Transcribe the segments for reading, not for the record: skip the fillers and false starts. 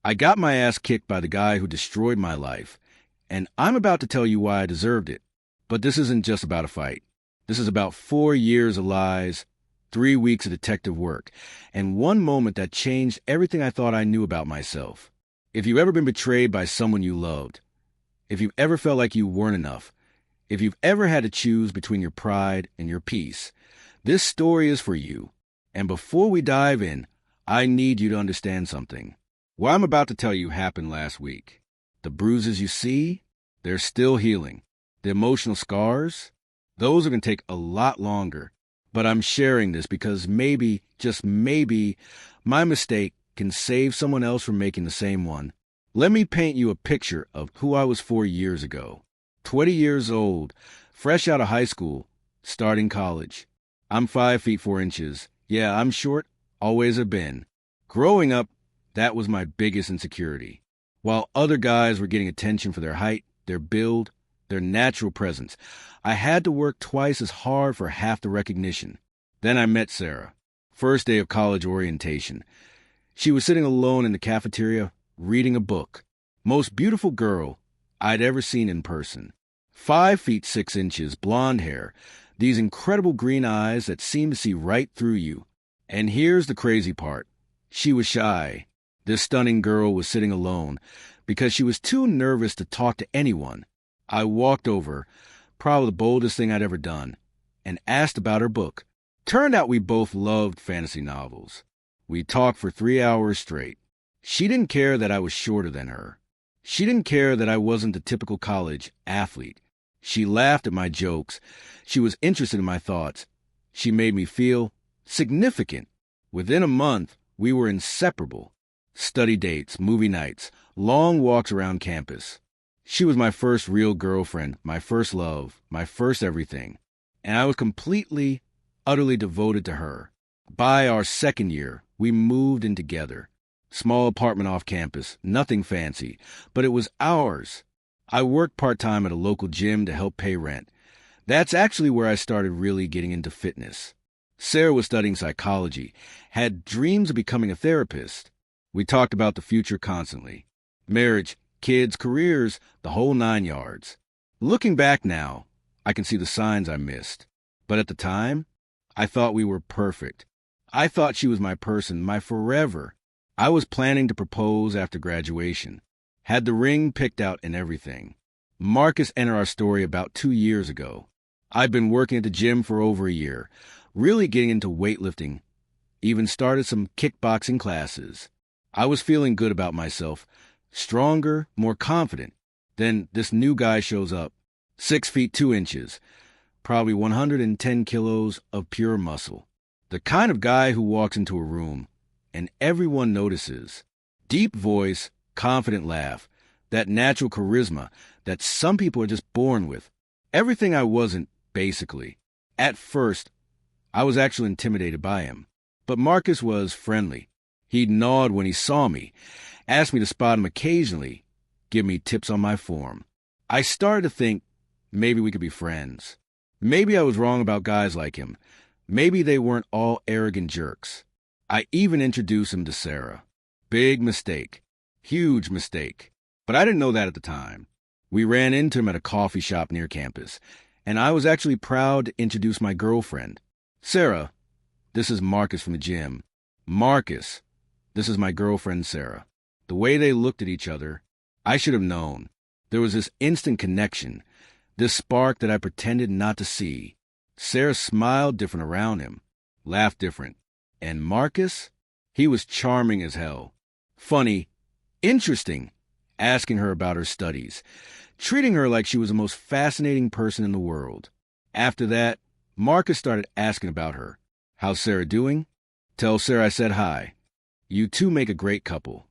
I got my ass kicked by the guy who destroyed my life, and I'm about to tell you why I deserved it. But this isn't just about a fight. This is about 4 years of lies, 3 weeks of detective work, and one moment that changed everything I thought I knew about myself. If you've ever been betrayed by someone you loved, if you've ever felt like you weren't enough, if you've ever had to choose between your pride and your peace, this story is for you. And before we dive in, I need you to understand something. What I'm about to tell you happened last week. The bruises you see, they're still healing. The emotional scars, those are going to take a lot longer. But I'm sharing this because maybe, just maybe, my mistake can save someone else from making the same one. Let me paint you a picture of who I was 4 years ago. 20 years old, fresh out of high school, starting college. I'm 5 feet 4 inches. Yeah, I'm short, always have been. Growing up, that was my biggest insecurity. While other guys were getting attention for their height, their build, their natural presence, I had to work twice as hard for half the recognition. Then I met Sarah. First day of college orientation. She was sitting alone in the cafeteria, reading a book. Most beautiful girl I'd ever seen in person. 5 feet 6 inches, blonde hair, these incredible green eyes that seem to see right through you. And here's the crazy part. She was shy. This stunning girl was sitting alone because she was too nervous to talk to anyone. I walked over, probably the boldest thing I'd ever done, and asked about her book. Turned out we both loved fantasy novels. We talked for 3 hours straight. She didn't care that I was shorter than her. She didn't care that I wasn't the typical college athlete. She laughed at my jokes. She was interested in my thoughts. She made me feel significant. Within a month, we were inseparable. Study dates, movie nights, long walks around campus. She was my first real girlfriend, my first love, my first everything. And I was completely, utterly devoted to her. By our second year, we moved in together. Small apartment off campus, nothing fancy, but it was ours. I worked part-time at a local gym to help pay rent. That's actually where I started really getting into fitness. Sarah was studying psychology, had dreams of becoming a therapist. We talked about the future constantly. Marriage, kids, careers, the whole 9 yards. Looking back now, I can see the signs I missed. But at the time, I thought we were perfect. I thought she was my person, my forever. I was planning to propose after graduation. Had the ring picked out and everything. Marcus entered our story about 2 years ago. I'd been working at the gym for over a year, really getting into weightlifting. Even started some kickboxing classes. I was feeling good about myself, stronger, more confident. Then this new guy shows up, 6 feet 2 inches, probably 110 kilos of pure muscle. The kind of guy who walks into a room and everyone notices. Deep voice, confident laugh, that natural charisma that some people are just born with. Everything I wasn't, basically. At first, I was actually intimidated by him. But Marcus was friendly. He'd nod when he saw me, asked me to spot him occasionally, give me tips on my form. I started to think maybe we could be friends. Maybe I was wrong about guys like him. Maybe they weren't all arrogant jerks. I even introduced him to Sarah. Big mistake. Huge mistake. But I didn't know that at the time. We ran into him at a coffee shop near campus, and I was actually proud to introduce my girlfriend. Sarah, this is Marcus from the gym. Marcus, this is my girlfriend Sarah. The way they looked at each other, I should have known. There was this instant connection, this spark that I pretended not to see. Sarah smiled different around him, laughed different. And Marcus, he was charming as hell. Funny, interesting, asking her about her studies, treating her like she was the most fascinating person in the world. After that, Marcus started asking about her. How's Sarah doing? Tell Sarah I said hi. You two make a great couple.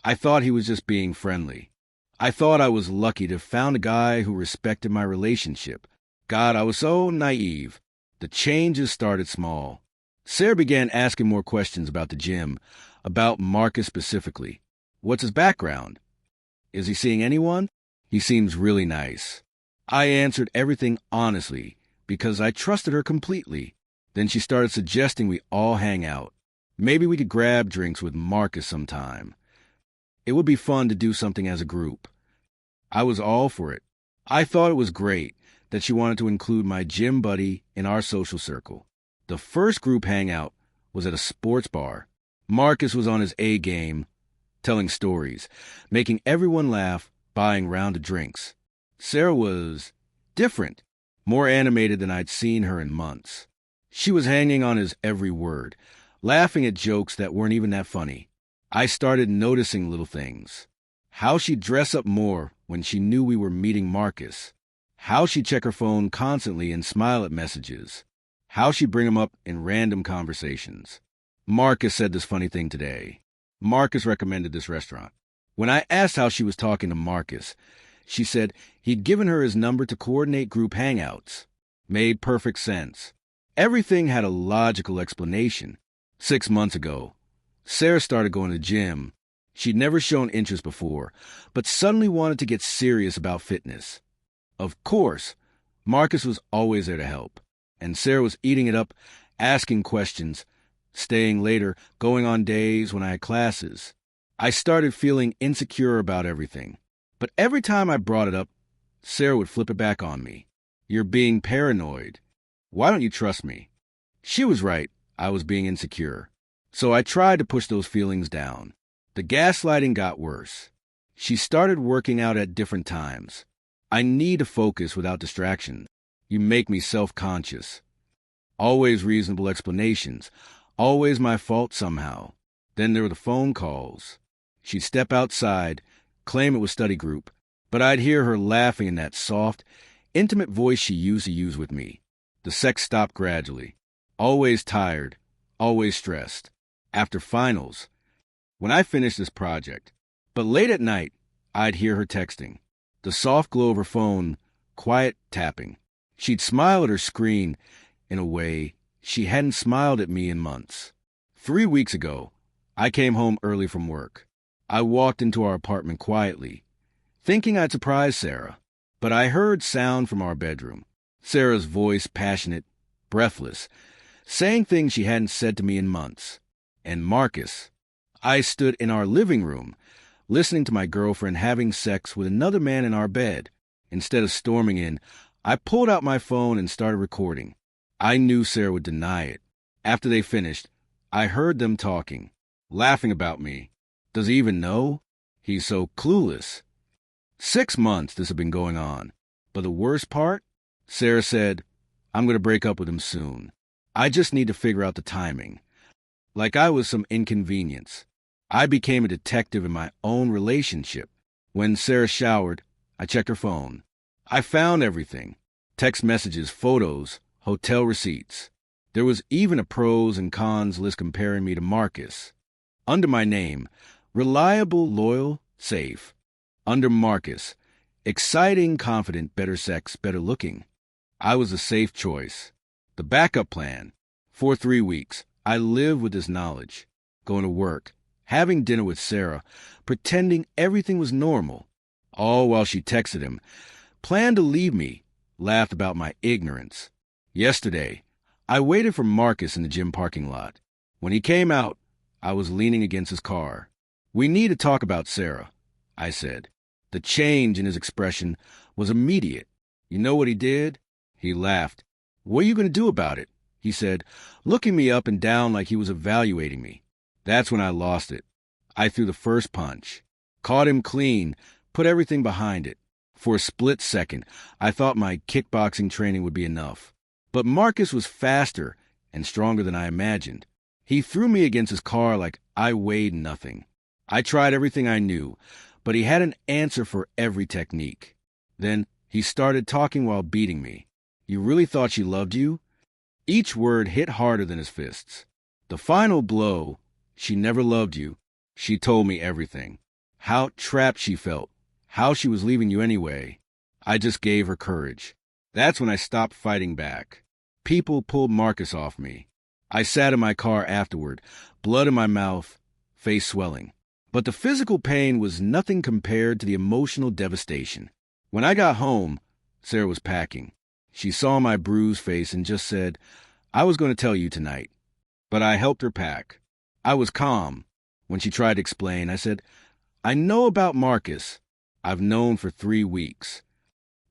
I thought he was just being friendly. I thought I was lucky to have found a guy who respected my relationship. God, I was so naive. The changes started small. Sarah began asking more questions about the gym, about Marcus specifically. What's his background? Is he seeing anyone? He seems really nice. I answered everything honestly because I trusted her completely. Then she started suggesting we all hang out. Maybe we could grab drinks with Marcus sometime. It would be fun to do something as a group. I was all for it. I thought it was great that she wanted to include my gym buddy in our social circle. The first group hangout was at a sports bar. Marcus was on his A game, telling stories, making everyone laugh, buying round of drinks. Sarah was different, more animated than I'd seen her in months. She was hanging on his every word, laughing at jokes that weren't even that funny. I started noticing little things. How she'd dress up more when she knew we were meeting Marcus. How she'd check her phone constantly and smile at messages. How she'd bring him up in random conversations. Marcus said this funny thing today. Marcus recommended this restaurant. When I asked how she was talking to Marcus, she said he'd given her his number to coordinate group hangouts. Made perfect sense. Everything had a logical explanation. 6 months ago, Sarah started going to the gym. She'd never shown interest before, but suddenly wanted to get serious about fitness. Of course, Marcus was always there to help, and Sarah was eating it up, asking questions, staying later, going on days when I had classes. I started feeling insecure about everything, but every time I brought it up, Sarah would flip it back on me. You're being paranoid. Why don't you trust me? She was right. I was being insecure. So I tried to push those feelings down. The gaslighting got worse. She started working out at different times. I need to focus without distraction. You make me self-conscious. Always reasonable explanations. Always my fault somehow. Then there were the phone calls. She'd step outside, claim it was study group, but I'd hear her laughing in that soft, intimate voice she used to use with me. The sex stopped gradually. Always tired. Always stressed. After finals. When I finished this project. But late at night, I'd hear her texting. The soft glow of her phone, quiet tapping. She'd smile at her screen in a way she hadn't smiled at me in months. 3 weeks ago, I came home early from work. I walked into our apartment quietly, thinking I'd surprise Sarah. But I heard sound from our bedroom. Sarah's voice, passionate, breathless, saying things she hadn't said to me in months. And Marcus. I stood in our living room, listening to my girlfriend having sex with another man in our bed. Instead of storming in, I pulled out my phone and started recording. I knew Sarah would deny it. After they finished, I heard them talking, laughing about me. Does he even know? He's so clueless. 6 months this had been going on. But the worst part? Sarah said, I'm going to break up with him soon. I just need to figure out the timing. Like I was some inconvenience. I became a detective in my own relationship. When Sarah showered, I checked her phone. I found everything. Text messages, photos, hotel receipts. There was even a pros and cons list comparing me to Marcus. Under my name, reliable, loyal, safe. Under Marcus, exciting, confident, better sex, better looking. I was a safe choice. The backup plan. For 3 weeks, I lived with this knowledge. Going to work, having dinner with Sarah, pretending everything was normal. All while she texted him, planned to leave me, laughed about my ignorance. Yesterday, I waited for Marcus in the gym parking lot. When he came out, I was leaning against his car. We need to talk about Sarah, I said. The change in his expression was immediate. You know what he did? He laughed. What are you going to do about it? He said, looking me up and down like he was evaluating me. That's when I lost it. I threw the first punch. Caught him clean, put everything behind it. For a split second, I thought my kickboxing training would be enough. But Marcus was faster and stronger than I imagined. He threw me against his car like I weighed nothing. I tried everything I knew, but he had an answer for every technique. Then he started talking while beating me. You really thought she loved you? Each word hit harder than his fists. The final blow, she never loved you. She told me everything. How trapped she felt. How she was leaving you anyway. I just gave her courage. That's when I stopped fighting back. People pulled Marcus off me. I sat in my car afterward, blood in my mouth, face swelling. But the physical pain was nothing compared to the emotional devastation. When I got home, Sarah was packing. She saw my bruised face and just said, I was going to tell you tonight. But I helped her pack. I was calm. When she tried to explain, I said, I know about Marcus. I've known for 3 weeks.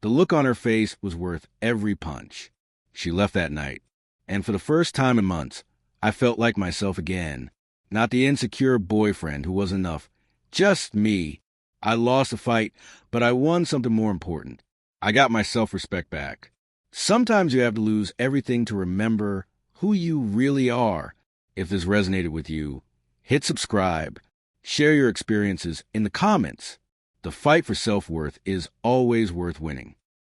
The look on her face was worth every punch. She left that night, and for the first time in months, I felt like myself again. Not the insecure boyfriend who wasn't enough. Just me. I lost a fight, but I won something more important. I got my self-respect back. Sometimes you have to lose everything to remember who you really are. If this resonated with you, hit subscribe. Share your experiences in the comments. The fight for self-worth is always worth winning.